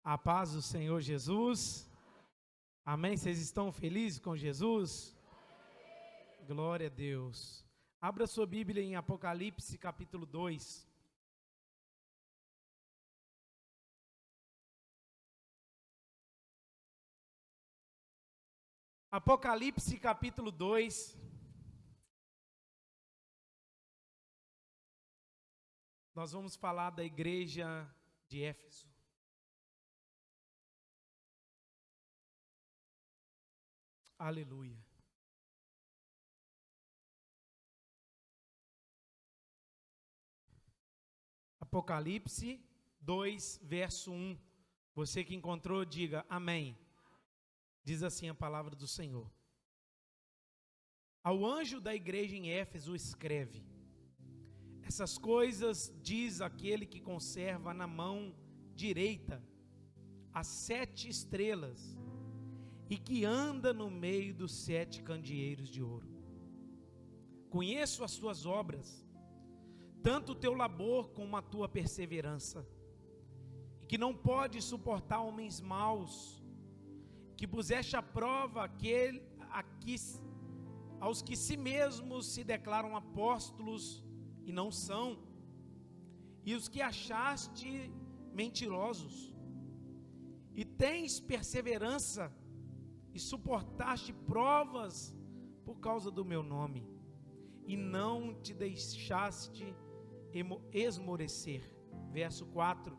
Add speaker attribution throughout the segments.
Speaker 1: A paz do Senhor Jesus. Amém? Vocês estão felizes com Jesus? Glória a Deus. Abra sua Bíblia em Apocalipse capítulo 2. Apocalipse capítulo 2. Nós vamos falar da igreja de Éfeso. Aleluia. Apocalipse 2, verso 1. Você que encontrou, diga amém. Diz assim a palavra do Senhor. Ao anjo da igreja em Éfeso escreve: essas coisas diz aquele que conserva na mão direita as 7 estrelas e que anda no meio dos 7 candeeiros de ouro. Conheço as tuas obras, tanto o teu labor como a tua perseverança, e que não pode suportar homens maus, que puseste à prova aos que si mesmos se declaram apóstolos e não são, e os que achaste mentirosos, e tens perseverança, e suportaste provas por causa do meu nome, e não te deixaste esmorecer. Verso 4.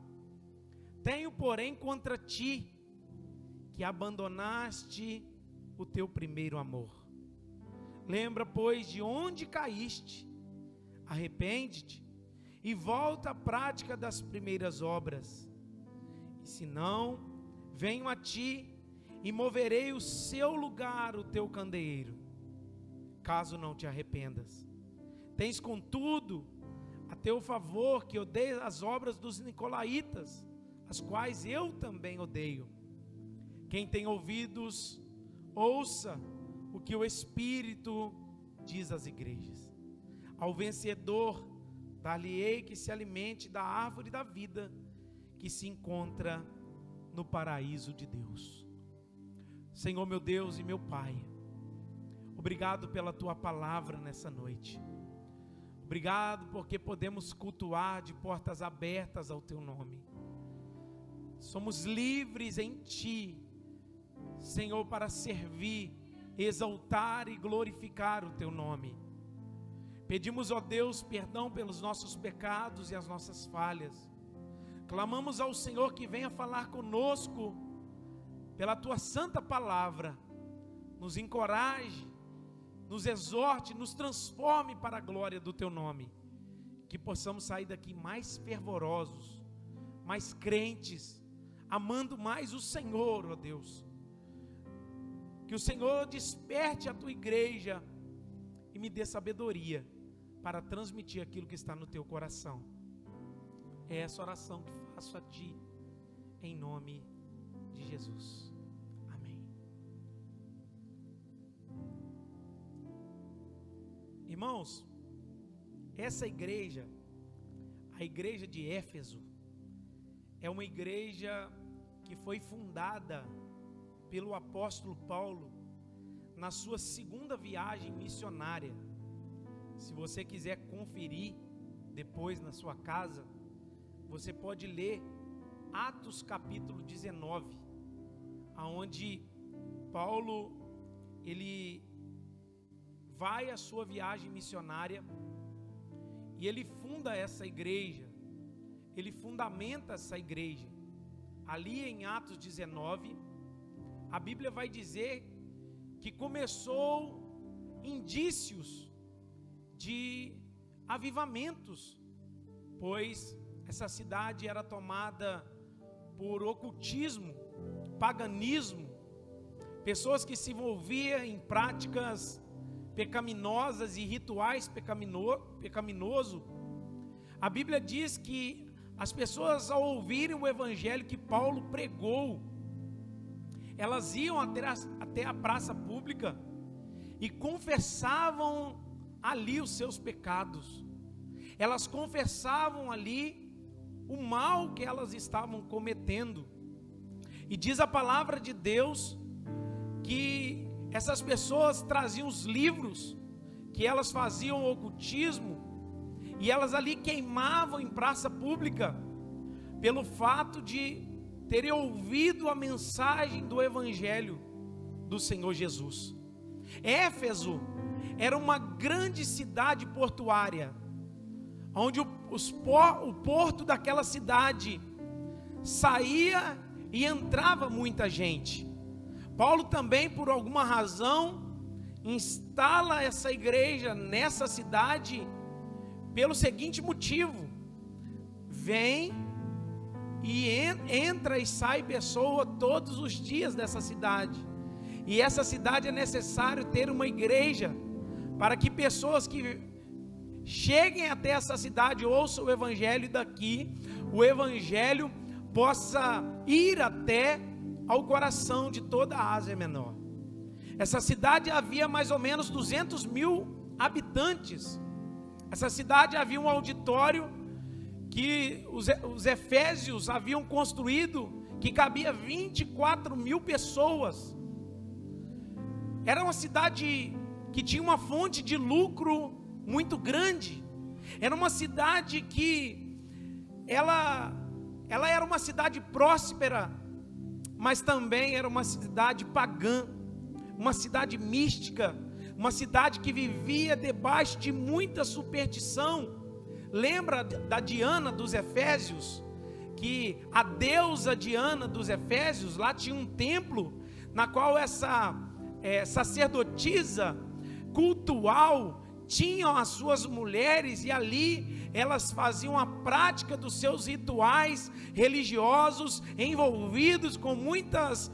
Speaker 1: Tenho, porém, contra ti, que abandonaste o teu primeiro amor. Lembra, pois, de onde caíste, arrepende-te, e volta à prática das primeiras obras. E se não, venho a ti, e moverei o seu lugar, o teu candeeiro, caso não te arrependas. Tens, contudo, a teu favor que odeias as obras dos nicolaítas, as quais eu também odeio. Quem tem ouvidos, ouça o que o Espírito diz às igrejas. Ao vencedor, dar-lhe-ei que se alimente da árvore da vida, que se encontra no paraíso de Deus. Senhor, meu Deus e meu Pai, obrigado pela tua palavra nessa noite. Obrigado porque podemos cultuar de portas abertas ao teu nome. Somos livres em ti, Senhor, para servir, exaltar e glorificar o teu nome. Pedimos, ó Deus, perdão pelos nossos pecados e as nossas falhas. Clamamos ao Senhor que venha falar conosco pela tua santa palavra. Nos encoraje, nos exorte, nos transforme para a glória do teu nome. Que possamos sair daqui mais fervorosos, mais crentes, amando mais o Senhor, ó Deus. Que o Senhor desperte a tua igreja e me dê sabedoria para transmitir aquilo que está no teu coração. É essa oração que faço a ti, em nome de Jesus. Amém. Irmãos, essa igreja, a igreja de Éfeso, é uma igreja que foi fundada pelo apóstolo Paulo na sua segunda viagem missionária. Se você quiser conferir depois na sua casa, você pode ler Atos capítulo 19, aonde Paulo ele vai à sua viagem missionária e ele funda essa igreja, ele fundamenta essa igreja. Ali em Atos 19, a Bíblia vai dizer que começou indícios de avivamentos, pois essa cidade era tomada por ocultismo, paganismo, pessoas que se envolviam em práticas pecaminosas e rituais pecaminosos. A Bíblia diz que as pessoas, ao ouvirem o evangelho que Paulo pregou, elas iam até a praça pública e confessavam ali os seus pecados. Elas confessavam ali o mal que elas estavam cometendo. E diz a palavra de Deus que essas pessoas traziam os livros, que elas faziam ocultismo, e elas ali queimavam em praça pública, pelo fato de terem ouvido a mensagem do Evangelho do Senhor Jesus. Éfeso era uma grande cidade portuária, onde o porto daquela cidade saía e entrava muita gente. Paulo também, por alguma razão, instala essa igreja nessa cidade pelo seguinte motivo: vem e entra e sai pessoa todos os dias dessa cidade, e essa cidade é necessário ter uma igreja para que pessoas que cheguem até essa cidade ouçam o evangelho, e daqui o evangelho possa ir até ao coração de toda a Ásia Menor. Essa cidade havia mais ou menos 200.000 habitantes. Essa cidade havia um auditório que os efésios haviam construído, que cabia 24.000 pessoas. Era uma cidade que tinha uma fonte de lucro muito grande. Era uma cidade que ela era uma cidade próspera, mas também era uma cidade pagã, uma cidade mística, uma cidade que vivia debaixo de muita superstição. Lembra da Diana dos Efésios? Que a deusa Diana dos Efésios, lá tinha um templo, na qual essa sacerdotisa cultual tinham as suas mulheres, e ali elas faziam a prática dos seus rituais religiosos, envolvidos com muitas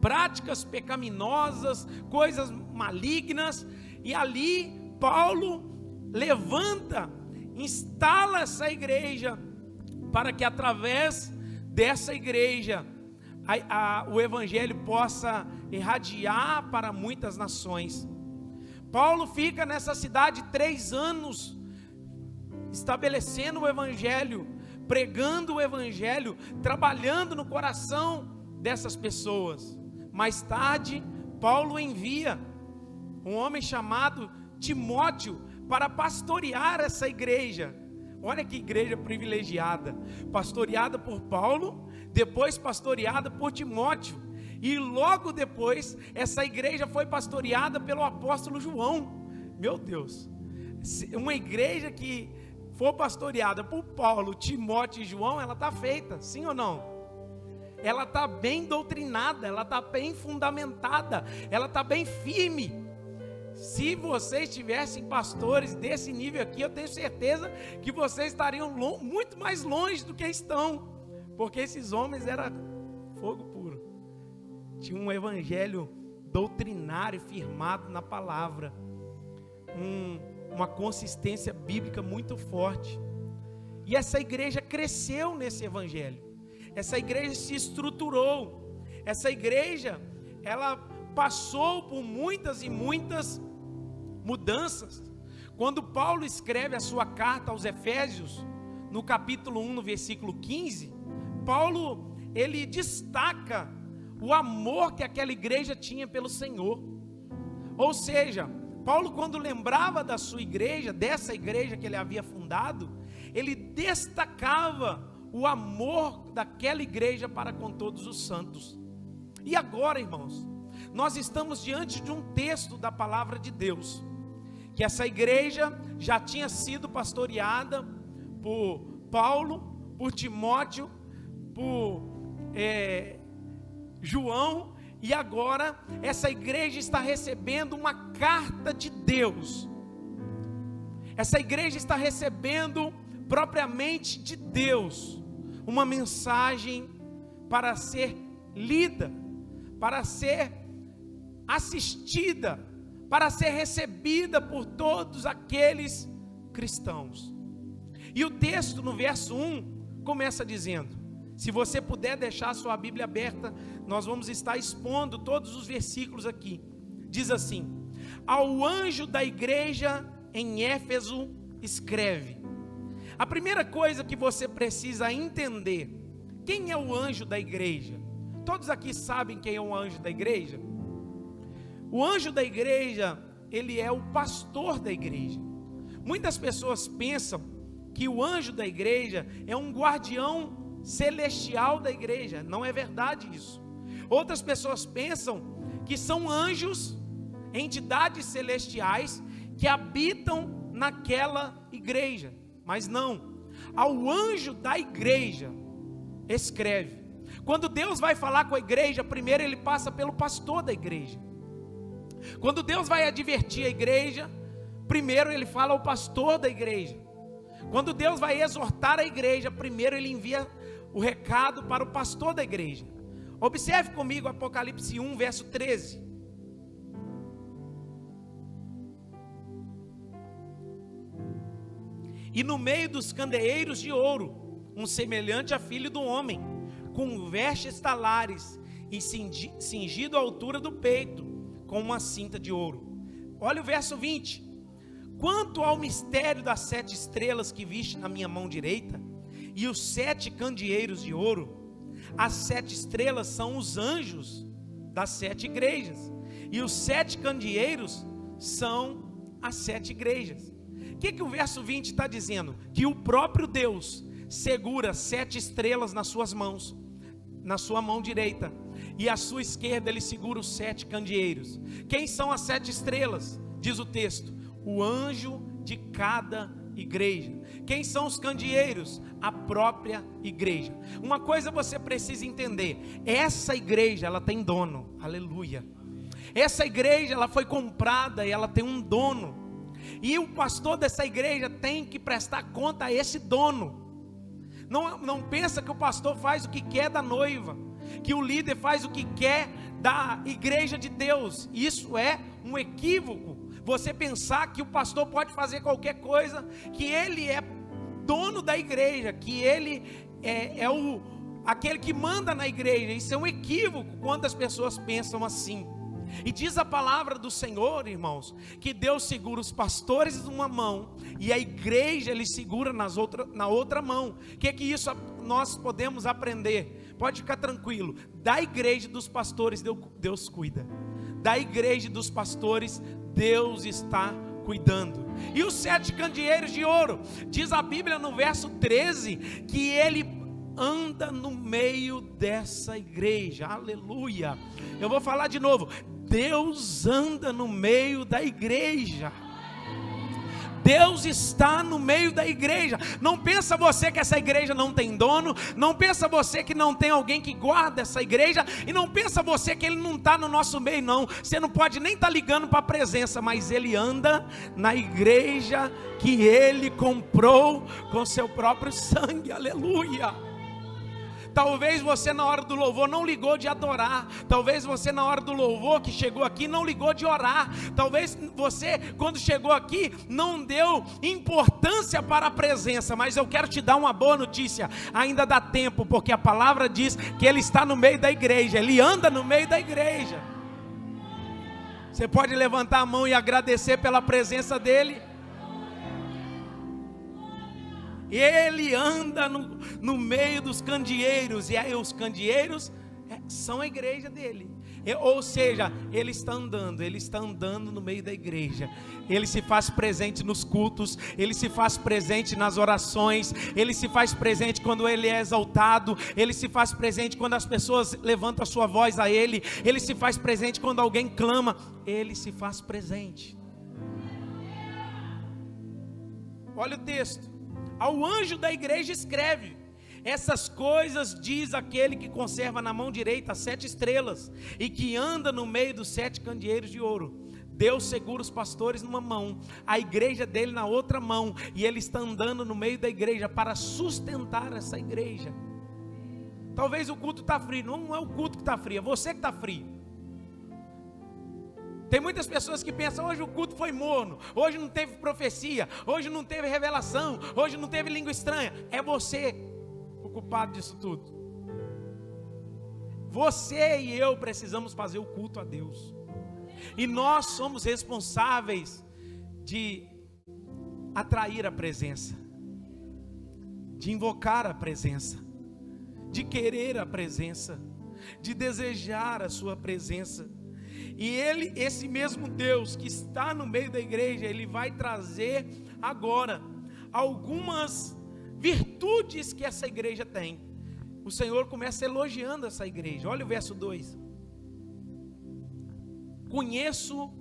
Speaker 1: práticas pecaminosas, coisas malignas. E ali Paulo levanta, instala essa igreja, para que através dessa igreja o evangelho possa irradiar para muitas nações. Paulo fica nessa cidade 3 anos, estabelecendo o evangelho, pregando o evangelho, trabalhando no coração dessas pessoas. Mais tarde, Paulo envia um homem chamado Timóteo para pastorear essa igreja. Olha que igreja privilegiada, pastoreada por Paulo, depois pastoreada por Timóteo, e logo depois essa igreja foi pastoreada pelo apóstolo João. Meu Deus, uma igreja que for pastoreada por Paulo, Timóteo e João, ela está feita, sim ou não? Ela está bem doutrinada, ela está bem fundamentada, ela está bem firme. Se vocês tivessem pastores desse nível aqui, eu tenho certeza que vocês estariam muito mais longe do que estão, porque esses homens eram fogo puro, tinha um evangelho doutrinário firmado na palavra, uma consistência bíblica muito forte. E essa igreja cresceu nesse evangelho, essa igreja se estruturou, essa igreja ela passou por muitas e muitas mudanças. Quando Paulo escreve a sua carta aos Efésios, no capítulo 1, no versículo 15, Paulo, ele destaca o amor que aquela igreja tinha pelo Senhor. Ou seja, Paulo, quando lembrava da sua igreja, dessa igreja que ele havia fundado, ele destacava o amor daquela igreja para com todos os santos. E agora, irmãos, nós estamos diante de um texto da palavra de Deus, que essa igreja já tinha sido pastoreada por Paulo, por Timóteo, por João, e agora essa igreja está recebendo uma carta de Deus. Essa igreja está recebendo propriamente de Deus uma mensagem para ser lida, para ser assistida, para ser recebida por todos aqueles cristãos. E o texto no verso 1 começa dizendo, se você puder deixar a sua Bíblia aberta, nós vamos estar expondo todos os versículos aqui. Diz assim: ao anjo da igreja em Éfeso escreve. A primeira coisa que você precisa entender, quem é o anjo da igreja? Todos aqui sabem quem é o anjo da igreja? O anjo da igreja, ele é o pastor da igreja. Muitas pessoas pensam que o anjo da igreja é um guardião celestial da igreja. Não é verdade isso. Outras pessoas pensam que são anjos, entidades celestiais que habitam naquela igreja. Mas não. Ao anjo da igreja, escreve. Quando Deus vai falar com a igreja, primeiro ele passa pelo pastor da igreja. Quando Deus vai advertir a igreja, primeiro ele fala ao pastor da igreja. Quando Deus vai exortar a igreja, primeiro ele envia o recado para o pastor da igreja. Observe comigo Apocalipse 1, verso 13. E no meio dos candeeiros de ouro, um semelhante a filho do homem, com vestes talares e cingido à altura do peito, com uma cinta de ouro. Olha o verso 20. Quanto ao mistério das 7 estrelas que viste na minha mão direita, e os 7 candeeiros de ouro, as 7 estrelas são os anjos das 7 igrejas, e os 7 candeeiros são as 7 igrejas. O que o verso 20 está dizendo? Que o próprio Deus segura 7 estrelas nas suas mãos, na sua mão direita, e à sua esquerda ele segura os 7 candeeiros. Quem são as 7 estrelas? Diz o texto: o anjo de cada igreja. Quem são os candeeiros? A própria igreja. Uma coisa você precisa entender: essa igreja, ela tem dono. Aleluia. Essa igreja, ela foi comprada e ela tem um dono. E o pastor dessa igreja tem que prestar conta a esse dono. Não pensa que o pastor faz o que quer da noiva, que o líder faz o que quer da igreja de Deus. Isso é um equívoco. Você pensar que o pastor pode fazer qualquer coisa, que ele é dono da igreja, que ele é aquele que manda na igreja. Isso é um equívoco quando as pessoas pensam assim. E diz a palavra do Senhor, irmãos, que Deus segura os pastores numa mão e a igreja ele segura na outra mão. O que isso nós podemos aprender? Pode ficar tranquilo, da igreja dos pastores Deus cuida. Da igreja dos pastores Deus está cuidando. E os 7 candeeiros de ouro, diz a Bíblia no verso 13, que ele anda no meio dessa igreja. Aleluia. Eu vou falar de novo: Deus anda no meio da igreja. Deus está no meio da igreja. Não pensa você que essa igreja não tem dono. Não pensa você que não tem alguém que guarda essa igreja. E não pensa você que ele não está no nosso meio, não. Você não pode nem estar ligando para a presença, mas ele anda na igreja que ele comprou com seu próprio sangue. Aleluia. Talvez você na hora do louvor não ligou de adorar. Talvez você na hora do louvor que chegou aqui não ligou de orar. Talvez você quando chegou aqui não deu importância para a presença. Mas eu quero te dar uma boa notícia: ainda dá tempo, porque a palavra diz que ele está no meio da igreja. Ele anda no meio da igreja. Você pode levantar a mão e agradecer pela presença dele. Ele anda no meio dos candeeiros, e aí os candeeiros são a igreja dele. Ou seja, ele está andando no meio da igreja. Ele se faz presente nos cultos, ele se faz presente nas orações, ele se faz presente quando ele é exaltado, ele se faz presente quando as pessoas levantam a sua voz a ele, ele se faz presente quando alguém clama, ele se faz presente. Olha o texto. Ao anjo da igreja escreve: essas coisas diz aquele que conserva na mão direita as 7 estrelas e que anda no meio dos 7 candeeiros de ouro. Deus segura os pastores numa mão, a igreja dele na outra mão, e ele está andando no meio da igreja para sustentar essa igreja. Talvez o culto está frio. Não é o culto que está frio, é você que está frio. Tem muitas pessoas que pensam: hoje o culto foi morno, hoje não teve profecia, hoje não teve revelação, hoje não teve língua estranha. É você o culpado disso tudo. Você e eu precisamos fazer o culto a Deus. E nós somos responsáveis de atrair a presença, de invocar a presença, de querer a presença. de desejar a sua presença. E esse mesmo Deus que está no meio da igreja, Ele vai trazer agora algumas virtudes que essa igreja tem. O Senhor começa elogiando essa igreja. Olha o verso 2. Conheço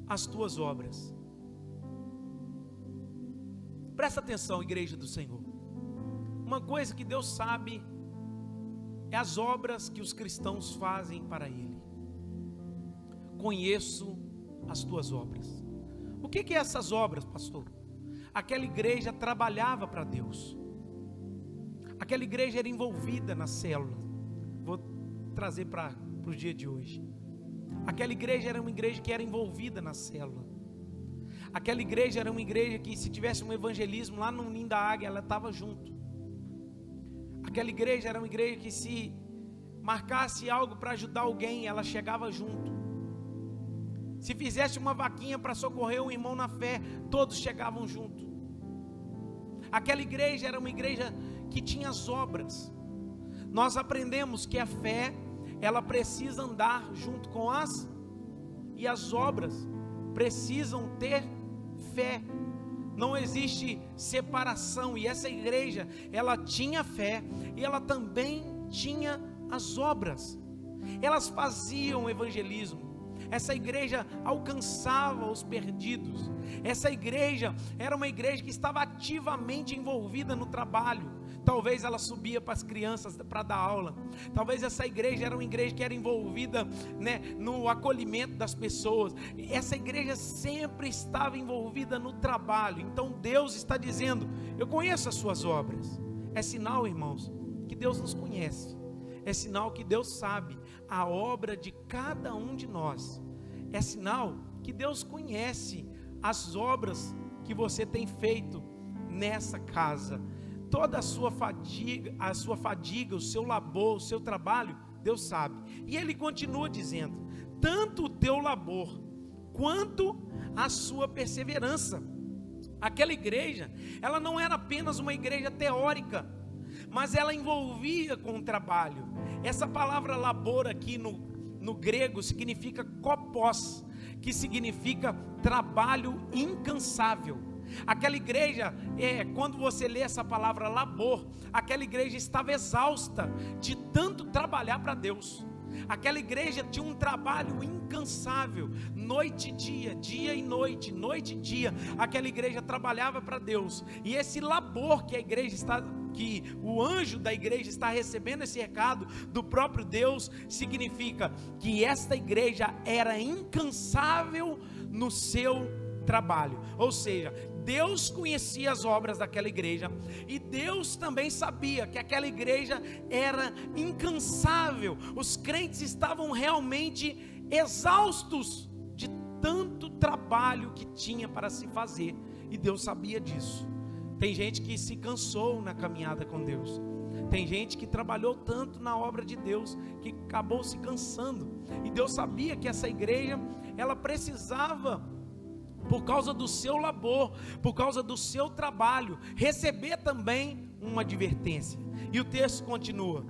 Speaker 1: as tuas obras. Presta atenção, igreja do Senhor. Uma coisa que Deus sabe é as obras que os cristãos fazem para Ele. Conheço as tuas obras. O que é essas obras, pastor? Aquela igreja trabalhava para Deus. Aquela igreja era envolvida na célula. Vou trazer para o dia de hoje. Aquela igreja era uma igreja que era envolvida na célula. Aquela igreja era uma igreja que, se tivesse um evangelismo lá no Ninho da Águia, ela estava junto. Aquela igreja era uma igreja que, se marcasse algo para ajudar alguém, ela chegava junto. Se fizesse uma vaquinha para socorrer um irmão na fé, todos chegavam junto. Aquela igreja era uma igreja que tinha as obras. Nós aprendemos que a fé, ela precisa andar junto com e as obras precisam ter fé. Não existe separação. E essa igreja, ela tinha fé e ela também tinha as obras. Elas faziam evangelismo. Essa igreja alcançava os perdidos. Essa igreja era uma igreja que estava ativamente envolvida no trabalho. Talvez ela subia para as crianças para dar aula. Talvez essa igreja era uma igreja que era envolvida, no acolhimento das pessoas. Essa igreja sempre estava envolvida no trabalho. Então Deus está dizendo: eu conheço as suas obras. É sinal, irmãos, que Deus nos conhece. É sinal que Deus sabe a obra de cada um de nós. É sinal que Deus conhece as obras que você tem feito nessa casa. Toda a sua fadiga, o seu labor, o seu trabalho, Deus sabe. E Ele continua dizendo: tanto o teu labor quanto a sua perseverança. Aquela igreja, ela não era apenas uma igreja teórica, mas ela envolvia com o trabalho. Essa palavra labor aqui no grego significa kopos, que significa trabalho incansável. Aquela igreja, quando você lê essa palavra labor, aquela igreja estava exausta de tanto trabalhar para Deus. Aquela igreja tinha um trabalho incansável, noite e dia, dia e noite, noite e dia. Aquela igreja trabalhava para Deus. E esse labor que a igreja está, que o anjo da igreja está recebendo esse recado do próprio Deus, significa que esta igreja era incansável no seu trabalho. Ou seja, Deus conhecia as obras daquela igreja, e Deus também sabia que aquela igreja era incansável. Os crentes estavam realmente exaustos de tanto trabalho que tinha para se fazer, e Deus sabia disso. Tem gente que se cansou na caminhada com Deus. Tem gente que trabalhou tanto na obra de Deus que acabou se cansando. E Deus sabia que essa igreja, ela precisava, por causa do seu labor, por causa do seu trabalho, receber também uma advertência. E o texto continua: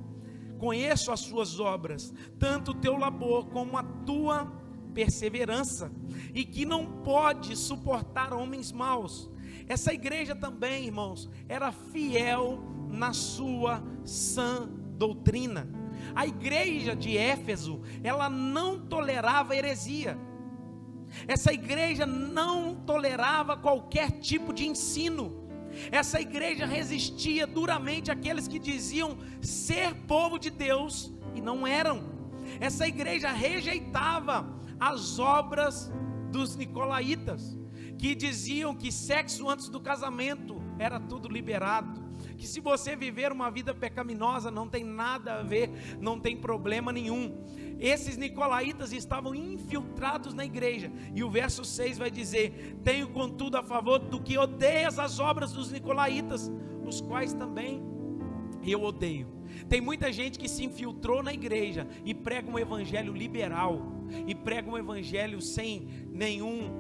Speaker 1: conheço as suas obras, tanto o teu labor como a tua perseverança, e que não pode suportar homens maus. Essa igreja também, irmãos, era fiel na sua sã doutrina. A igreja de Éfeso, ela não tolerava heresia. Essa igreja não tolerava qualquer tipo de ensino. Essa igreja resistia duramente àqueles que diziam ser povo de Deus e não eram. Essa igreja rejeitava as obras dos nicolaítas, que diziam que sexo antes do casamento era tudo liberado, que se você viver uma vida pecaminosa não tem nada a ver, não tem problema nenhum. Esses nicolaítas estavam infiltrados na igreja, e o verso 6 vai dizer: tenho contudo a favor do que odeias as obras dos nicolaítas, os quais também eu odeio. Tem muita gente que se infiltrou na igreja e prega um evangelho liberal, e prega um evangelho sem nenhum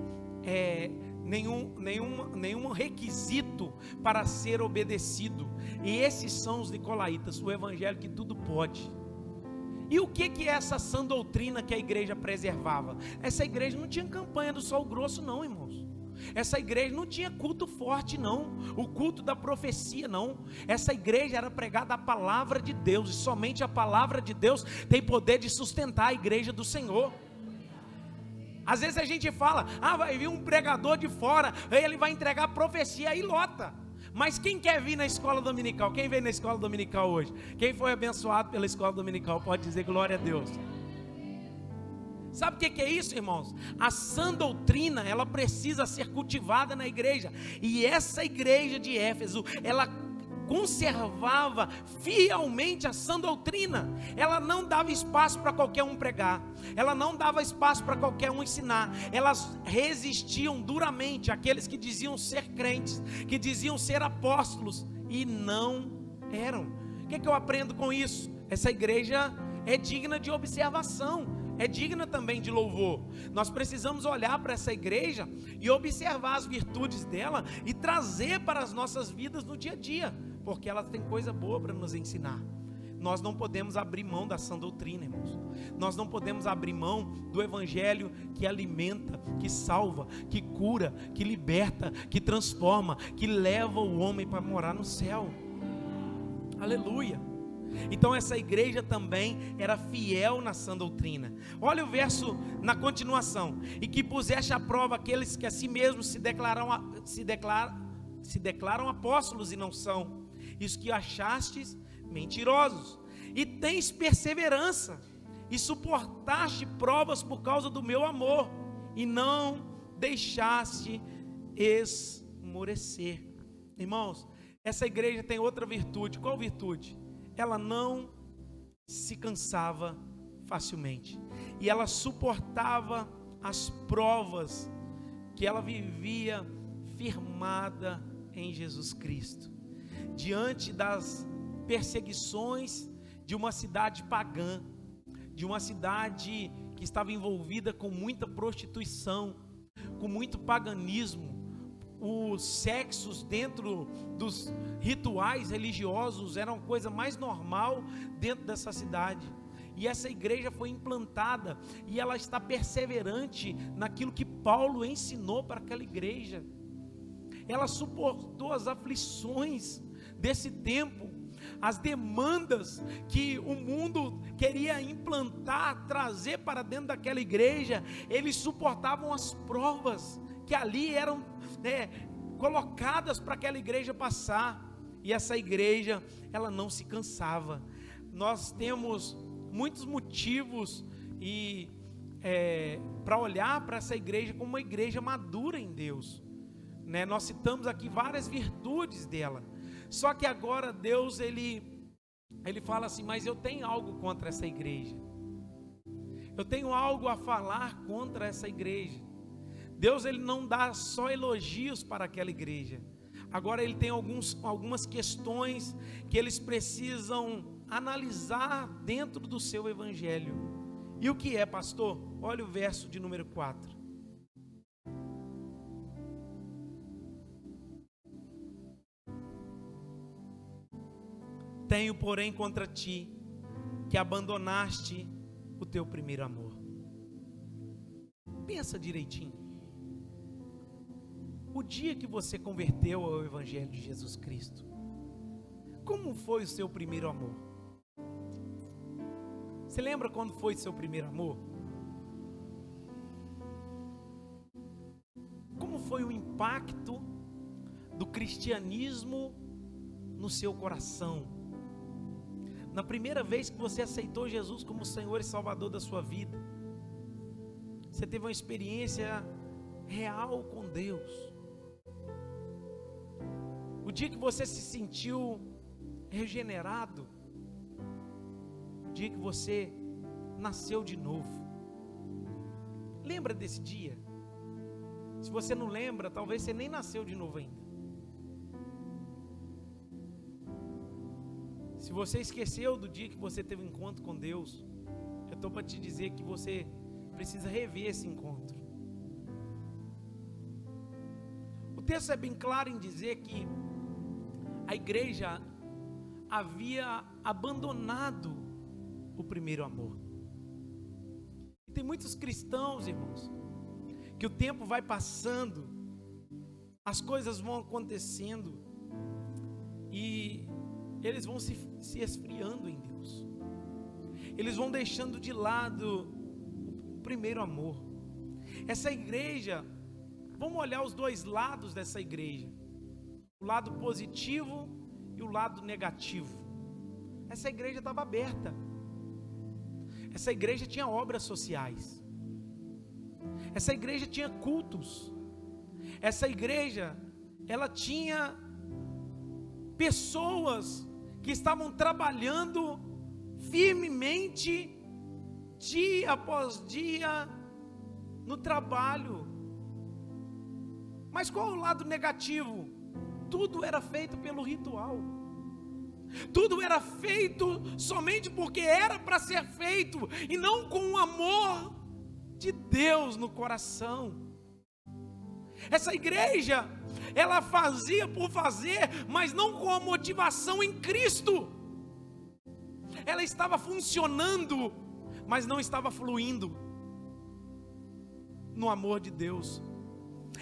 Speaker 1: requisito para ser obedecido. E esses são os nicolaítas, o evangelho que tudo pode. E o que é essa sã doutrina que a igreja preservava? Essa igreja não tinha campanha do sol grosso não, irmãos. Essa igreja não tinha culto forte não, o culto da profecia não. Essa igreja era pregada a palavra de Deus, e somente a palavra de Deus tem poder de sustentar a igreja do Senhor. Às vezes a gente fala, vai vir um pregador de fora, ele vai entregar profecia, aí lota. Mas quem quer vir na escola dominical? Quem veio na escola dominical hoje? Quem foi abençoado pela escola dominical pode dizer glória a Deus. Sabe o que é isso, irmãos? A sã doutrina, ela precisa ser cultivada na igreja. E essa igreja de Éfeso, ela conservava fielmente a sã doutrina. Ela não dava espaço para qualquer um pregar, ela não dava espaço para qualquer um ensinar. Elas resistiam duramente àqueles que diziam ser crentes, que diziam ser apóstolos e não eram. O que eu aprendo com isso? Essa igreja é digna de observação, é digna também de louvor. Nós precisamos olhar para essa igreja e observar as virtudes dela e trazer para as nossas vidas no dia a dia, porque ela tem coisa boa para nos ensinar. Nós não podemos abrir mão da sã doutrina, irmãos. Nós não podemos abrir mão do evangelho que alimenta, que salva, que cura, que liberta, que transforma, que leva o homem para morar no céu. Aleluia. Então essa igreja também era fiel na sã doutrina. Olha o verso na continuação: e que puseste à prova aqueles que a si mesmos se declaram apóstolos e não são, isso que achastes mentirosos, e tens perseverança, e suportaste provas por causa do meu amor, e não deixaste esmorecer. Irmãos, essa igreja tem outra virtude. Qual virtude? Ela não se cansava facilmente, e ela suportava as provas, que ela vivia firmada em Jesus Cristo, diante das perseguições de uma cidade pagã, de uma cidade que estava envolvida com muita prostituição, com muito paganismo. Os sexos dentro dos rituais religiosos eram a coisa mais normal dentro dessa cidade. E essa igreja foi implantada, e ela está perseverante naquilo que Paulo ensinou para aquela igreja. Ela suportou as aflições desse tempo, as demandas que o mundo queria implantar, trazer para dentro daquela igreja. Eles suportavam as provas que ali eram colocadas para aquela igreja passar, e essa igreja, ela não se cansava. Nós temos muitos motivos para olhar para essa igreja como uma igreja madura em Deus, Nós citamos aqui várias virtudes dela, só que agora Deus, ele fala assim: mas eu tenho algo contra essa igreja, eu tenho algo a falar contra essa igreja. Deus, ele não dá só elogios para aquela igreja, agora ele tem algumas questões que eles precisam analisar dentro do seu evangelho. E o que é, pastor? Olha o verso de número 4. Tenho, porém, contra ti que abandonaste o teu primeiro amor. Pensa direitinho. O dia que você converteu ao evangelho de Jesus Cristo, como foi o seu primeiro amor? Você lembra quando foi o seu primeiro amor? Como foi o impacto do cristianismo no seu coração? Na primeira vez que você aceitou Jesus como Senhor e Salvador da sua vida, você teve uma experiência real com Deus. O dia que você se sentiu regenerado, o dia que você nasceu de novo. Lembra desse dia? Se você não lembra, talvez você nem nasceu de novo ainda. Se você esqueceu do dia que você teve um encontro com Deus, eu estou para te dizer que você precisa rever esse encontro. O texto é bem claro em dizer que a igreja havia abandonado o primeiro amor. E tem muitos cristãos, irmãos, que o tempo vai passando, as coisas vão acontecendo e eles vão se esfriando em Deus. Eles vão deixando de lado o primeiro amor. Essa igreja, vamos olhar os dois lados dessa igreja, o lado positivo e o lado negativo. Essa igreja estava aberta. Essa igreja tinha obras sociais. Essa igreja tinha cultos. Essa igreja, ela tinha pessoas que estavam trabalhando firmemente, dia após dia, no trabalho. Mas qual é o lado negativo? Tudo era feito pelo ritual. Tudo era feito somente porque era para ser feito, e não com o amor de Deus no coração. Essa igreja, ela fazia por fazer, mas não com a motivação em Cristo. Ela estava funcionando, mas não estava fluindo no amor de Deus.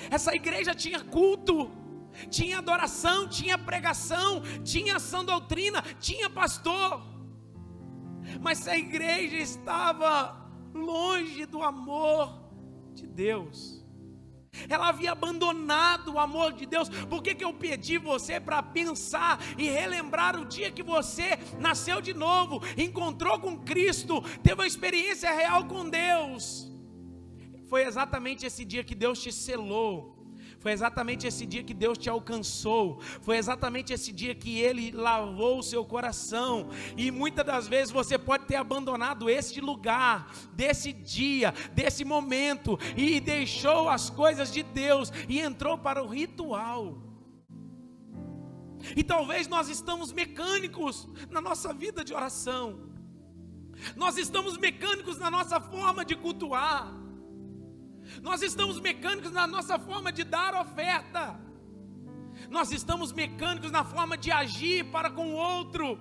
Speaker 1: Essa igreja tinha culto, tinha adoração, tinha pregação, tinha sã doutrina, tinha pastor, mas a igreja estava longe do amor de Deus. Ela havia abandonado o amor de Deus. Por que eu pedi você para pensar e relembrar o dia que você nasceu de novo, encontrou com Cristo, teve uma experiência real com Deus? Foi exatamente esse dia que Deus te selou. Foi exatamente esse dia que Deus te alcançou. Foi exatamente esse dia que Ele lavou o seu coração. E muitas das vezes você pode ter abandonado este lugar, desse dia, desse momento, e deixou as coisas de Deus e entrou para o ritual. E talvez nós estamos mecânicos na nossa vida de oração. Nós estamos mecânicos na nossa forma de cultuar. Nós estamos mecânicos na nossa forma de dar oferta. Nós estamos mecânicos na forma de agir para com o outro.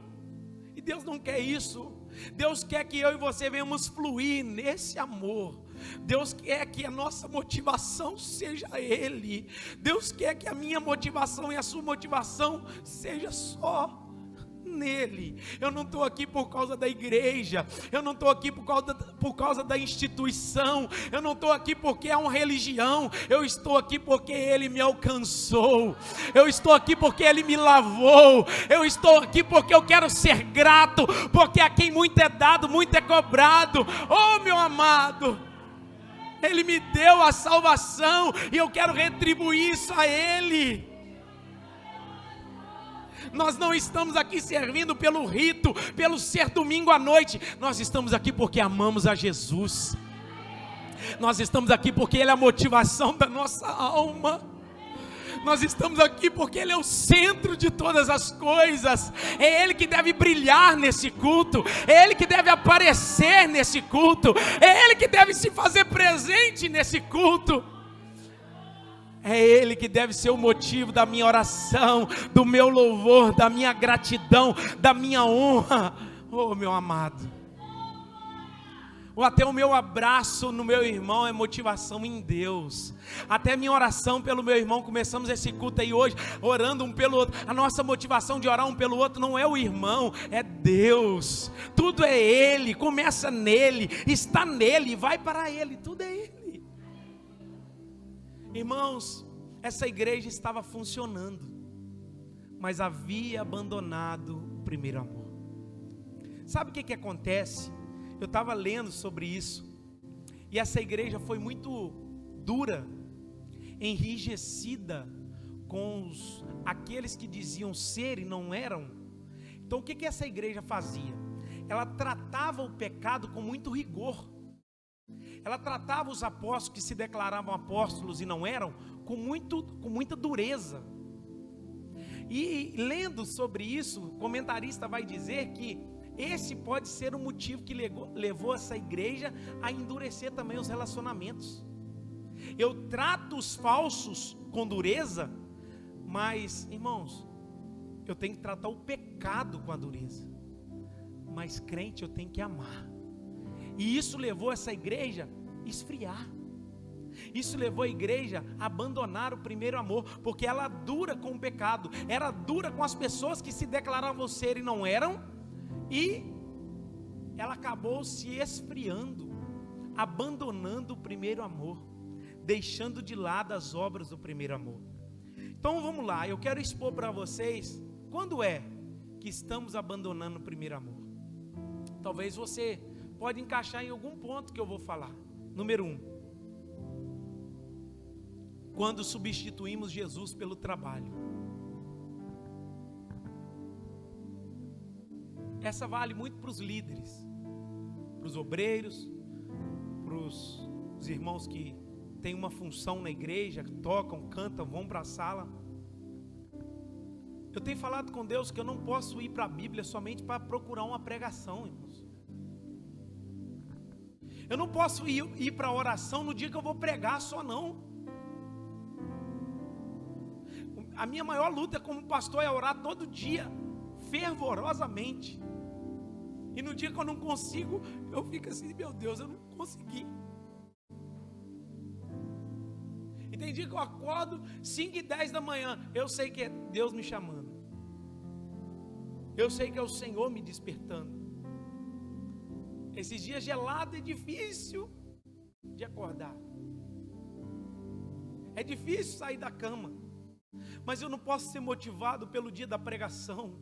Speaker 1: E Deus não quer isso. Deus quer que eu e você venhamos fluir nesse amor. Deus quer que a nossa motivação seja Ele. Deus quer que a minha motivação e a sua motivação seja só nele. Eu não estou aqui por causa da igreja, eu não estou aqui por causa da instituição, eu não estou aqui porque é uma religião, eu estou aqui porque Ele me alcançou, eu estou aqui porque Ele me lavou, eu estou aqui porque eu quero ser grato, porque a quem muito é dado, muito é cobrado. Oh, meu amado, Ele me deu a salvação e eu quero retribuir isso a Ele. Nós não estamos aqui servindo pelo rito, pelo ser domingo à noite. Nós estamos aqui porque amamos a Jesus. Nós estamos aqui porque Ele é a motivação da nossa alma. Nós estamos aqui porque Ele é o centro de todas as coisas. É Ele que deve brilhar nesse culto, é Ele que deve aparecer nesse culto, é Ele que deve se fazer presente nesse culto. É Ele que deve ser o motivo da minha oração, do meu louvor, da minha gratidão, da minha honra. Oh, meu amado, ou até o meu abraço no meu irmão é motivação em Deus. Até a minha oração pelo meu irmão, começamos esse culto aí hoje, orando um pelo outro. A nossa motivação de orar um pelo outro não é o irmão, é Deus. Tudo é Ele, começa nele, está nele, vai para Ele, tudo é Ele. Irmãos, essa igreja estava funcionando, mas havia abandonado o primeiro amor. Sabe o que acontece? Eu estava lendo sobre isso, e essa igreja foi muito dura, enrijecida com aqueles que diziam ser e não eram. Então o que essa igreja fazia? Ela tratava o pecado com muito rigor. Ela tratava os apóstolos que se declaravam apóstolos e não eram, com muita dureza. E lendo sobre isso, o comentarista vai dizer que esse pode ser o motivo que levou essa igreja a endurecer também os relacionamentos. Eu trato os falsos com dureza, mas, irmãos, eu tenho que tratar o pecado com a dureza. mas crente eu tenho que amar. E isso levou essa igreja a esfriar. Isso levou a igreja a abandonar o primeiro amor, porque ela dura com o pecado, era dura com as pessoas que se declaravam ser e não eram, e ela acabou se esfriando, abandonando o primeiro amor, deixando de lado as obras do primeiro amor. Então vamos lá, eu quero expor para vocês, quando é que estamos abandonando o primeiro amor? Talvez você pode encaixar em algum ponto que eu vou falar. Número 1, quando substituímos Jesus pelo trabalho. Essa vale muito para os líderes, para os obreiros, para os irmãos que têm uma função na igreja, que tocam, cantam, vão para a sala. Eu tenho falado com Deus que eu não posso ir para a Bíblia somente para procurar uma pregação, irmãos. Eu não posso ir para a oração no dia que eu vou pregar só, não. A minha maior luta como pastor é orar todo dia, fervorosamente. E no dia que eu não consigo, eu fico assim, meu Deus, eu não consegui. E tem dia que eu acordo 5h10 da manhã, eu sei que é Deus me chamando. Eu sei que é o Senhor me despertando. Esses dias gelado é difícil de acordar. É difícil sair da cama. Mas eu não posso ser motivado pelo dia da pregação.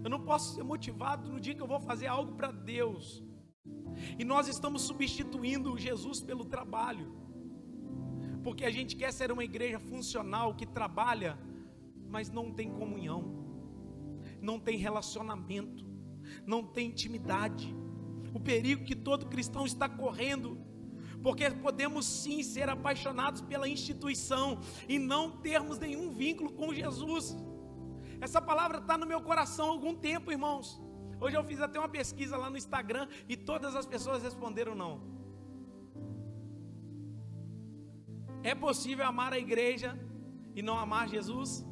Speaker 1: Eu não posso ser motivado no dia que eu vou fazer algo para Deus. E nós estamos substituindo Jesus pelo trabalho. Porque a gente quer ser uma igreja funcional que trabalha, mas não tem comunhão, não tem relacionamento, não tem intimidade. O perigo que todo cristão está correndo, porque podemos sim ser apaixonados pela instituição e não termos nenhum vínculo com Jesus. Essa palavra está no meu coração há algum tempo, irmãos. Hoje eu fiz até uma pesquisa lá no Instagram e todas as pessoas responderam não. É possível amar a igreja e não amar Jesus?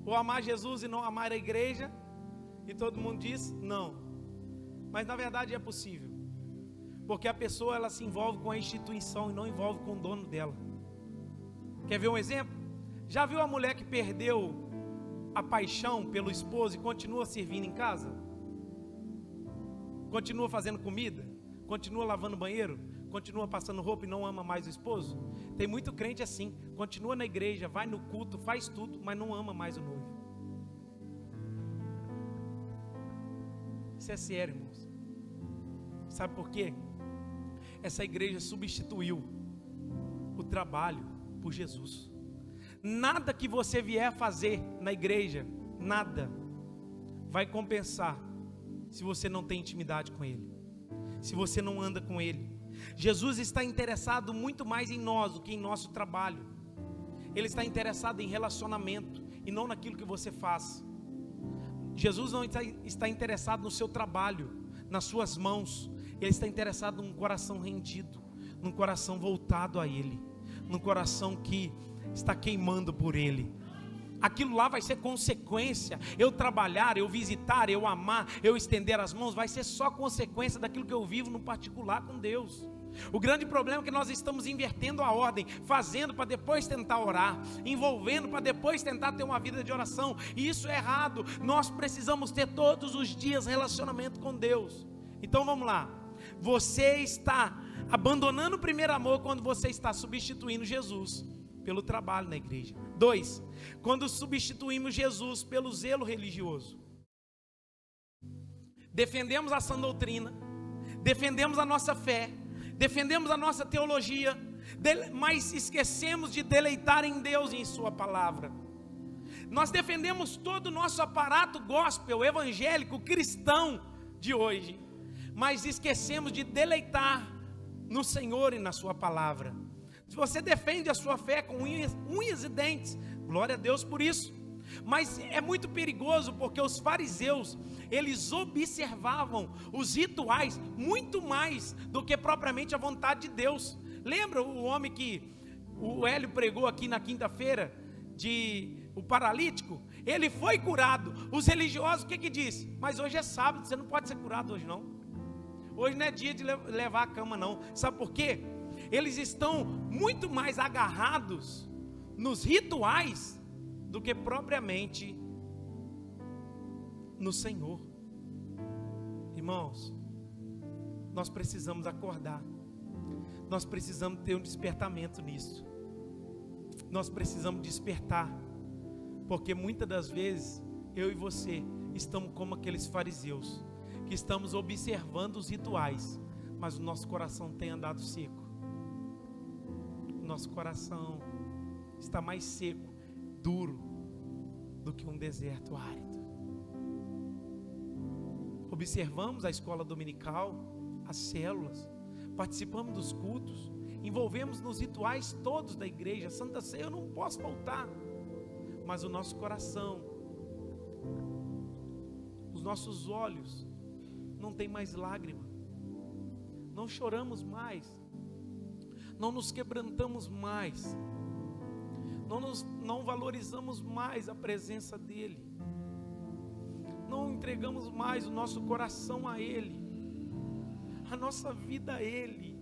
Speaker 1: Ou amar Jesus e não amar a igreja? E todo mundo diz não. Mas na verdade é possível. Porque a pessoa ela se envolve com a instituição e não envolve com o dono dela. Quer ver um exemplo? Já viu a mulher que perdeu a paixão pelo esposo e continua servindo em casa? Continua fazendo comida? Continua lavando banheiro? Continua passando roupa e não ama mais o esposo? Tem muito crente assim, continua na igreja, vai no culto, faz tudo, mas não ama mais o noivo. Isso é sério, irmãos. Sabe por quê? Essa igreja substituiu o trabalho por Jesus. Nada que você vier fazer na igreja, nada vai compensar se você não tem intimidade com Ele, se você não anda com Ele. Jesus está interessado muito mais em nós do que em nosso trabalho. Ele está interessado em relacionamento e não naquilo que você faz. Jesus não está interessado no seu trabalho, nas suas mãos. Ele está interessado num coração rendido, num coração voltado a Ele, num coração que está queimando por Ele. Aquilo lá vai ser consequência. Eu trabalhar, eu visitar, eu amar, eu estender as mãos, vai ser só consequência daquilo que eu vivo no particular com Deus. O grande problema é que nós estamos invertendo a ordem, fazendo para depois tentar orar, envolvendo para depois tentar ter uma vida de oração, e isso é errado. Nós precisamos ter todos os dias relacionamento com Deus. Então vamos lá, você está abandonando o primeiro amor quando você está substituindo Jesus pelo trabalho na igreja. 2, quando substituímos Jesus pelo zelo religioso. Defendemos a sã doutrina, defendemos a nossa fé, defendemos a nossa teologia, mas esquecemos de deleitar em Deus e em sua palavra. Nós defendemos todo o nosso aparato gospel, evangélico, cristão de hoje, mas esquecemos de deleitar no Senhor e na sua palavra. Se você defende a sua fé com unhas e dentes, glória a Deus por isso. Mas é muito perigoso, porque os fariseus, eles observavam os rituais muito mais do que propriamente a vontade de Deus. Lembra o homem que o Hélio pregou aqui na quinta-feira, o paralítico? ele foi curado. Os religiosos, o que diz? Mas hoje é sábado, você não pode ser curado hoje não. Hoje não é dia de levar a cama não. Sabe por quê? Eles estão muito mais agarrados nos rituais do que propriamente no Senhor. Irmãos, nós precisamos acordar. Nós precisamos ter um despertamento nisso. Nós precisamos despertar. Porque muitas das vezes, eu e você, estamos como aqueles fariseus, que estamos observando os rituais, mas o nosso coração tem andado seco. O nosso coração está mais seco, duro, do que um deserto árido. Observamos a escola dominical, as células, participamos dos cultos, envolvemos nos rituais todos da igreja, Santa Ceia eu não posso faltar, mas o nosso coração, os nossos olhos, não tem mais lágrima, não choramos mais, não nos quebrantamos mais, não valorizamos mais a presença dEle, não entregamos mais o nosso coração a Ele, a nossa vida a Ele.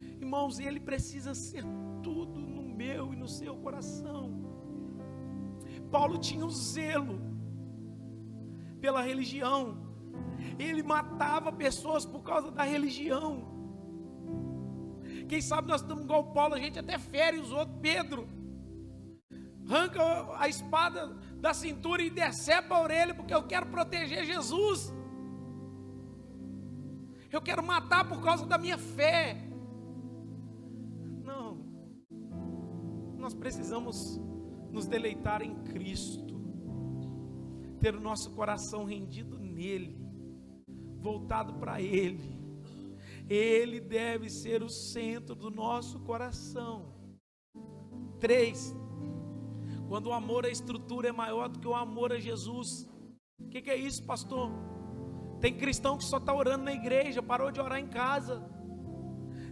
Speaker 1: Irmãos, Ele precisa ser tudo no meu e no seu coração. Paulo tinha um zelo pela religião, ele matava pessoas por causa da religião. Quem sabe nós estamos igual Paulo, a gente até fere os outros. Pedro arranca a espada da cintura e decepa a orelha, porque eu quero proteger Jesus, eu quero matar por causa da minha fé. Não, nós precisamos nos deleitar em Cristo, ter o nosso coração rendido nele, voltado para Ele. Ele deve ser o centro do nosso coração. 3, quando o amor à estrutura é maior do que o amor a Jesus. O que é isso, pastor? Tem cristão que só está orando na igreja, parou de orar em casa.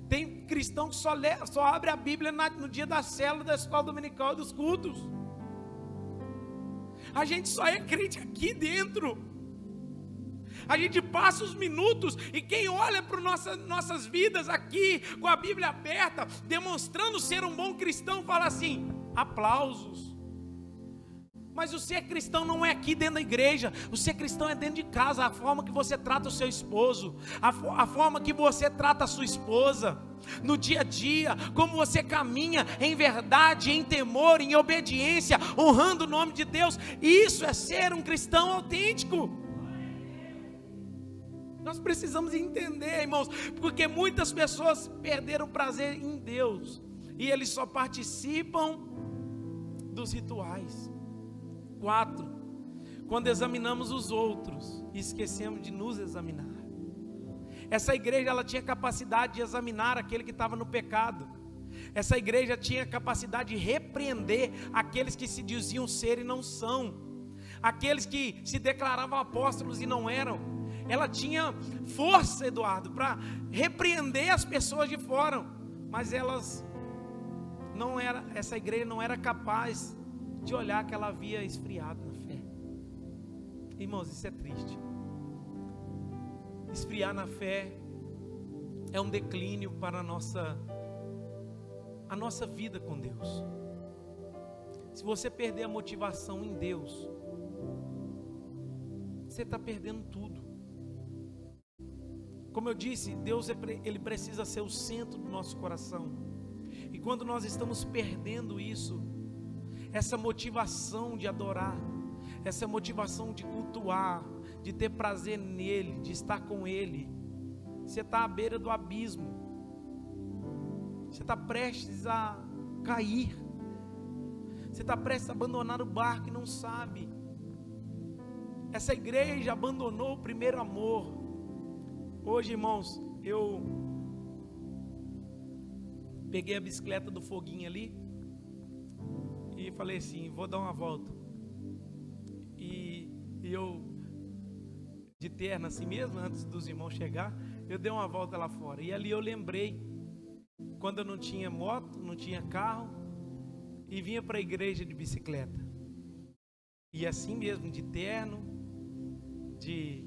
Speaker 1: Tem cristão que só abre a Bíblia no dia da célula, da escola dominical e dos cultos. A gente só é crente aqui dentro. A gente passa os minutos e quem olha para nossas vidas aqui, com a Bíblia aberta, demonstrando ser um bom cristão, fala assim: aplausos. Mas o ser cristão não é aqui dentro da igreja, o ser cristão é dentro de casa. A forma que você trata o seu esposo, a forma que você trata a sua esposa, no dia a dia, como você caminha em verdade, em temor, em obediência, honrando o nome de Deus. Isso é ser um cristão autêntico. Nós precisamos entender, irmãos, porque muitas pessoas perderam prazer em Deus e eles só participam dos rituais. 4, quando examinamos os outros e esquecemos de nos examinar. Essa igreja, ela tinha capacidade de examinar aquele que estava no pecado. Essa igreja tinha capacidade de repreender aqueles que se diziam ser e não são, aqueles que se declaravam apóstolos e não eram. Ela tinha força, Eduardo, para repreender as pessoas de fora, mas essa igreja não era capaz de olhar que ela havia esfriado na fé. Irmãos, isso é triste. Esfriar na fé é um declínio para a nossa vida com Deus. Se você perder a motivação em Deus, você está perdendo tudo. Como eu disse, Deus ele precisa ser o centro do nosso coração. E quando nós estamos perdendo isso, essa motivação de adorar, essa motivação de cultuar, de ter prazer nele, de estar com ele, você está à beira do abismo, você está prestes a cair, você está prestes a abandonar o barco e não sabe. Essa igreja abandonou o primeiro amor. Hoje, irmãos, eu peguei a bicicleta do foguinho ali e falei assim, vou dar uma volta. E eu, de terno assim mesmo, antes dos irmãos chegar, eu dei uma volta lá fora. E ali eu lembrei, quando eu não tinha moto, não tinha carro, e vinha para a igreja de bicicleta. E assim mesmo, de terno, de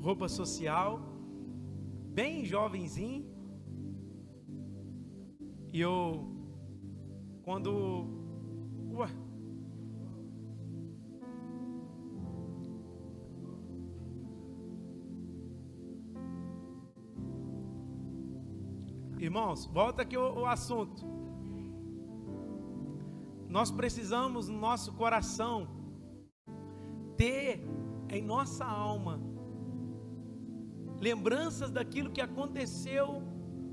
Speaker 1: roupa social, bem jovenzinho. E eu, irmãos, volta aqui o assunto. Nós precisamos no nosso coração ter em nossa alma lembranças daquilo que aconteceu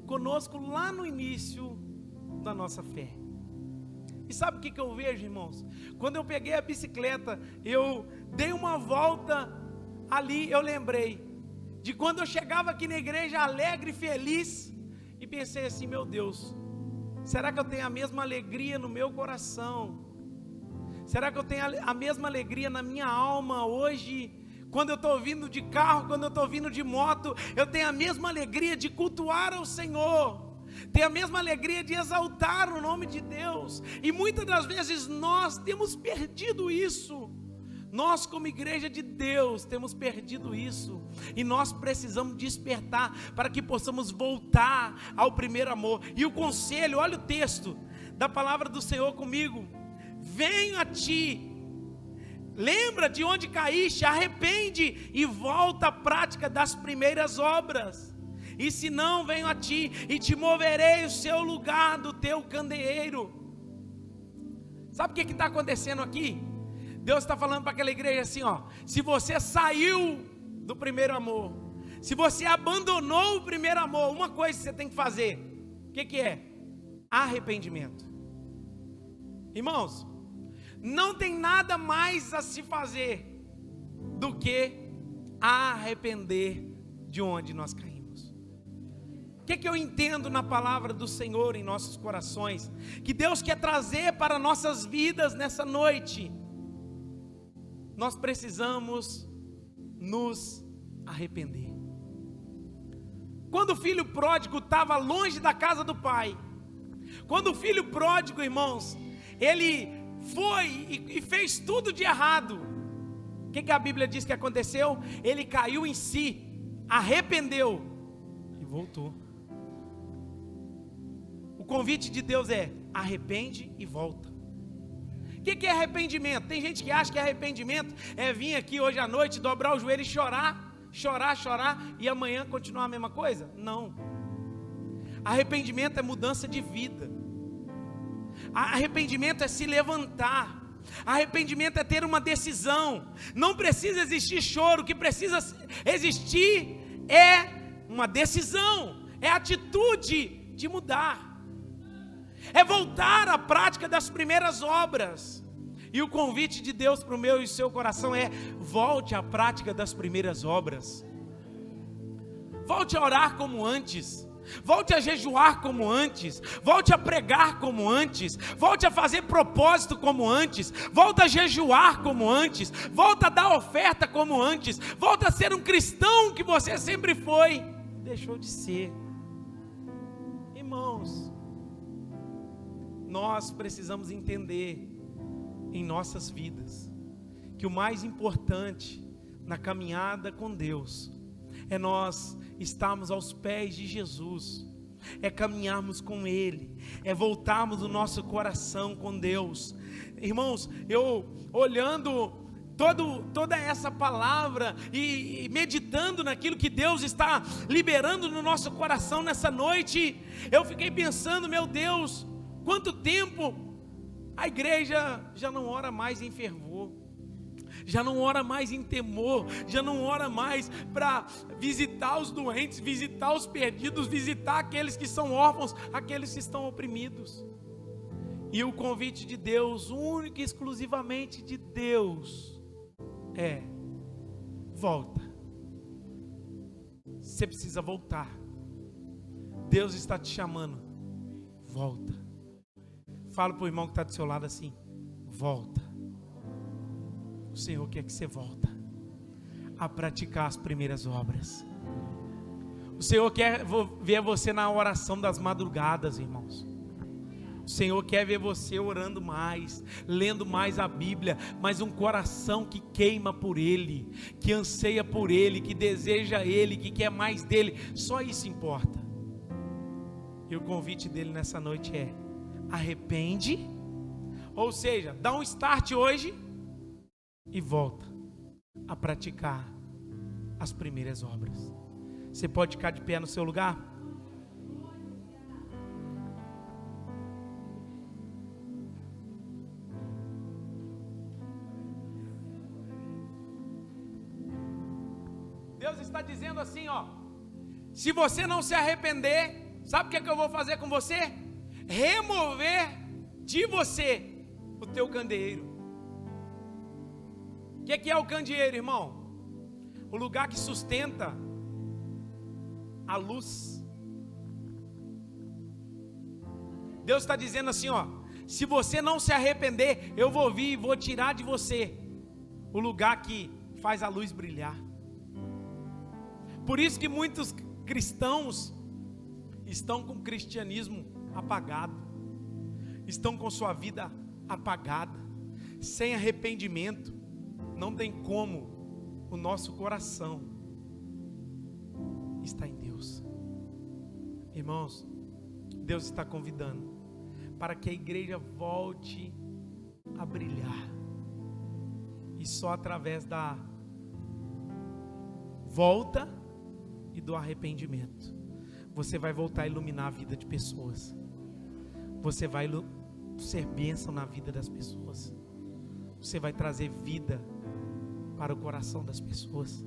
Speaker 1: conosco lá no início da nossa fé. E sabe o que eu vejo, irmãos? Quando eu peguei a bicicleta, eu dei uma volta ali, eu lembrei de quando eu chegava aqui na igreja alegre e feliz, e pensei assim: meu Deus, será que eu tenho a mesma alegria no meu coração? Será que eu tenho a mesma alegria na minha alma hoje? Quando eu estou vindo de carro, quando eu estou vindo de moto, eu tenho a mesma alegria de cultuar ao Senhor, tenho a mesma alegria de exaltar o nome de Deus. E muitas das vezes nós temos perdido isso. Nós, como igreja de Deus, temos perdido isso, e nós precisamos despertar para que possamos voltar ao primeiro amor. E o conselho, olha o texto da palavra do Senhor comigo: venho a ti, lembra de onde caíste, arrepende e volta à prática das primeiras obras. E se não, venho a ti e te moverei o seu lugar do teu candeeiro. Sabe o que está acontecendo aqui? Deus está falando para aquela igreja assim, ó: se você saiu do primeiro amor, se você abandonou o primeiro amor, uma coisa você tem que fazer. O que é? Arrependimento. Irmãos, não tem nada mais a se fazer do que arrepender de onde nós caímos. O que eu entendo na palavra do Senhor em nossos corações, que Deus quer trazer para nossas vidas nessa noite? Nós precisamos nos arrepender. Quando o filho pródigo estava longe da casa do pai, quando o filho pródigo, irmãos, ele foi e fez tudo de errado, o que a Bíblia diz que aconteceu? Ele caiu em si, arrependeu e voltou. O convite de Deus é: arrepende e volta. O que é arrependimento? Tem gente que acha que arrependimento é vir aqui hoje à noite, dobrar o joelho e chorar, e amanhã continuar a mesma coisa? Não. Arrependimento é mudança de vida. Arrependimento é se levantar. Arrependimento é ter uma decisão. Não precisa existir choro, o que precisa existir é uma decisão, é atitude de mudar, é voltar à prática das primeiras obras. E o convite de Deus para o meu e o seu coração é: volte à prática das primeiras obras. Volte a orar como antes. Volte a jejuar como antes. Volte a pregar como antes. Volte a fazer propósito como antes. Volte a jejuar como antes. Volte a dar oferta como antes. Volte a ser um cristão que você sempre foi. Deixou de ser. Irmãos, nós precisamos entender em nossas vidas que o mais importante na caminhada com Deus é nós estarmos aos pés de Jesus, é caminharmos com Ele, é voltarmos o nosso coração com Deus. Irmãos, eu olhando toda essa palavra e meditando naquilo que Deus está liberando no nosso coração nessa noite, eu fiquei pensando: meu Deus, quanto tempo a igreja já não ora mais em fervor, já não ora mais em temor, já não ora mais para visitar os doentes, visitar os perdidos, visitar aqueles que são órfãos, aqueles que estão oprimidos. E o convite de Deus, único e exclusivamente de Deus, é: volta. Você precisa voltar. Deus está te chamando. Volta. Fala para o irmão que está do seu lado assim: volta. O Senhor quer que você volta a praticar as primeiras obras. O Senhor quer ver você na oração das madrugadas, irmãos. O Senhor quer ver você orando mais, lendo mais a Bíblia, mas um coração que queima por Ele, que anseia por Ele, que deseja Ele, que quer mais dEle. Só isso importa. E o convite dele nessa noite é: arrepende, ou seja, dá um start hoje e volta a praticar as primeiras obras. Você pode ficar de pé no seu lugar? Deus está dizendo assim, ó: se você não se arrepender, sabe o que eu vou fazer com você? Remover de você o teu candeeiro. O que é o candeeiro, irmão? O lugar que sustenta a luz. Deus está dizendo assim, ó: se você não se arrepender, eu vou vir e vou tirar de você o lugar que faz a luz brilhar. Por isso que muitos cristãos estão com o cristianismo apagado, estão com sua vida apagada, sem arrependimento. Não tem como. O nosso coração está em Deus. Irmãos, Deus está convidando para que a igreja volte a brilhar, e só através da volta e do arrependimento você vai voltar a iluminar a vida de pessoas. Você vai ser bênção na vida das pessoas. Você vai trazer vida para o coração das pessoas.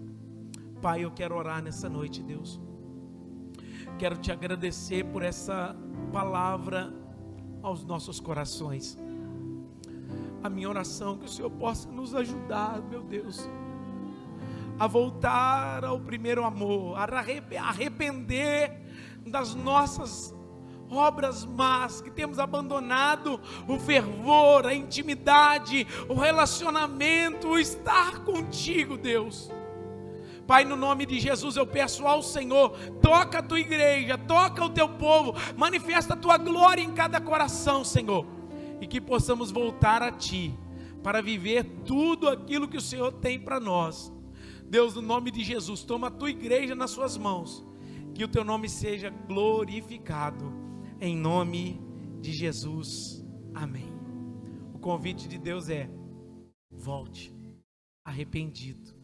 Speaker 1: Pai, eu quero orar nessa noite, Deus. Quero te agradecer por essa palavra aos nossos corações. A minha oração é que o Senhor possa nos ajudar, meu Deus, a voltar ao primeiro amor, a arrepender das nossas obras más, que temos abandonado o fervor, a intimidade, o relacionamento, o estar contigo, Deus. Pai, no nome de Jesus eu peço ao Senhor: toca a tua igreja, toca o teu povo, manifesta a tua glória em cada coração, Senhor, e que possamos voltar a Ti, para viver tudo aquilo que o Senhor tem para nós. Deus, no nome de Jesus, toma a tua igreja nas suas mãos, que o teu nome seja glorificado, em nome de Jesus, amém. O convite de Deus é: volte arrependido,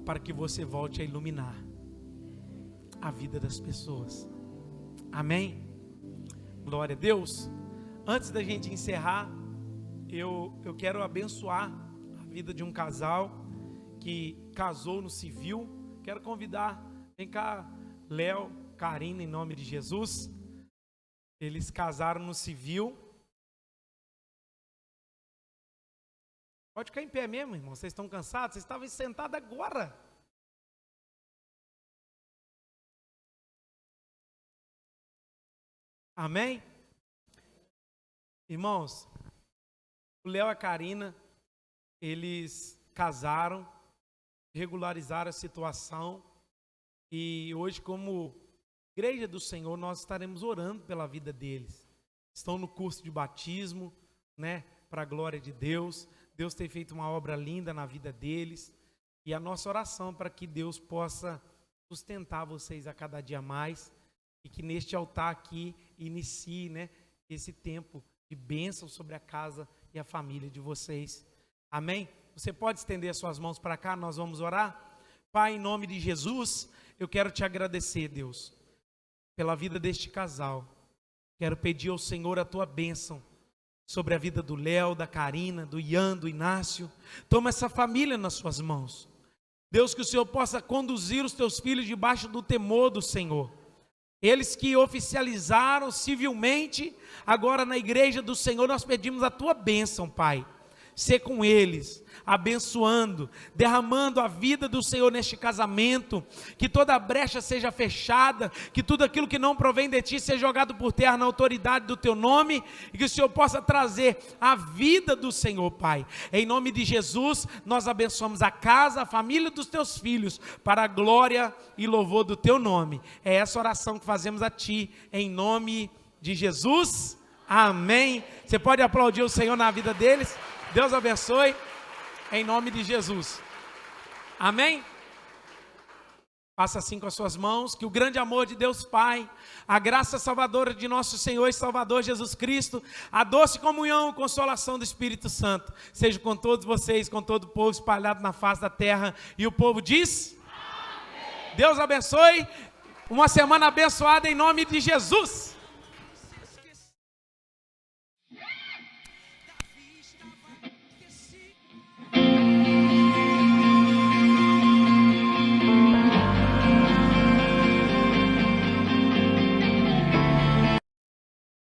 Speaker 1: para que você volte a iluminar a vida das pessoas, amém? Glória a Deus. Antes da gente encerrar, eu quero abençoar a vida de um casal que casou no civil. Quero convidar, vem cá, Léo, Karina, em nome de Jesus. Eles casaram no civil. Pode ficar em pé mesmo, irmão. Vocês estão cansados? Vocês estavam sentados agora. Amém? Irmãos, o Léo e a Karina, eles casaram, regularizaram a situação, e hoje, como igreja do Senhor, nós estaremos orando pela vida deles. Estão no curso de batismo, né, para a glória de Deus. Deus tem feito uma obra linda na vida deles, e a nossa oração é para que Deus possa sustentar vocês a cada dia mais, e que neste altar aqui inicie, né, esse tempo de bênção sobre a casa e a família de vocês. Amém? Você pode estender as suas mãos para cá, nós vamos orar. Pai, em nome de Jesus, eu quero te agradecer, Deus, pela vida deste casal. Quero pedir ao Senhor a tua bênção sobre a vida do Léo, da Karina, do Ian, do Inácio. Toma essa família nas suas mãos. Deus, que o Senhor possa conduzir os teus filhos debaixo do temor do Senhor. Eles que oficializaram civilmente, agora na igreja do Senhor, nós pedimos a tua bênção, Pai. Ser com eles, abençoando, derramando a vida do Senhor neste casamento, que toda brecha seja fechada, que tudo aquilo que não provém de Ti seja jogado por terra na autoridade do Teu nome, e que o Senhor possa trazer a vida do Senhor, Pai. Em nome de Jesus, nós abençoamos a casa, a família dos Teus filhos, para a glória e louvor do Teu nome. É essa oração que fazemos a Ti, em nome de Jesus. Amém. Você pode aplaudir o Senhor na vida deles. Deus abençoe. Em nome de Jesus. Amém. Faça assim com as suas mãos, que o grande amor de Deus Pai, a graça salvadora de nosso Senhor e Salvador Jesus Cristo, a doce comunhão e consolação do Espírito Santo, seja com todos vocês, com todo o povo espalhado na face da terra, e o povo diz: amém. Deus abençoe, uma semana abençoada em nome de Jesus.